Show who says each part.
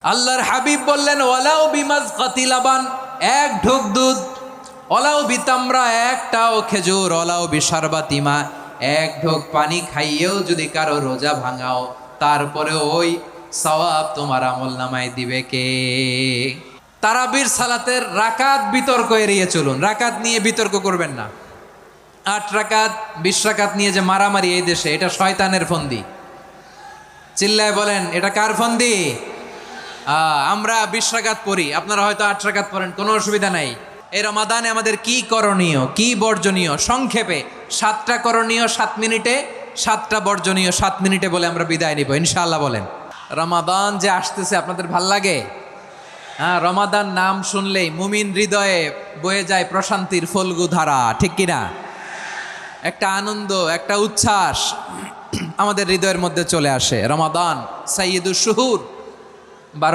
Speaker 1: আল্লাহর হাবিব বললেন ওয়ালাউ বিমাজকাতি লাবান, এক ঢোক দুধ, ওয়ালাউ বিতামরা, একটাও খেজুর, ওয়ালাউ বিশারবাতি মা, এক ঢোক পানি খাইয়েও যদি কারো রোজা ভাঙাও, তারপরে ওই সওয়াব তোমার আমলনামায় দিবে কে? তারাবির সালাতের রাকাত বিতর্ক এড়িয়ে চলুন, রাকাত নিয়ে বিতর্ক করবেন না। 8 রাকাত 20 রাকাত নিয়ে যে মারামারি এই দেশে, এটা শয়তানের ফন্দি। চিল্লায় বলেন, এটা কার ফন্দি? আমরা 20 রাকাত পড়ি, আপনারা হয়তো 8 রাকাত পড়েন, কোনো অসুবিধা নাই। এই রমাদানে আমাদের কি করণীয়, কি বর্জনীয়, সংক্ষেপে 7টা করণীয় 7 মিনিটে, 7টা বর্জনীয় 7 মিনিটে বলে আমরা বিদায় নিব ইনশাআল্লাহ। বলেন, রমাদান যে আসতেছে আপনাদের ভাল লাগে? রমাদান নাম শুনলেই মুমিন হৃদয়ে বয়ে যায় প্রশান্তির ফল্গু ধারা, ঠিক কিনা? একটা আনন্দ, একটা উচ্ছ্বাস আমাদের হৃদয়ের মধ্যে চলে আসে। রমাদান সাইয়্যিদুশ শুহুর, 12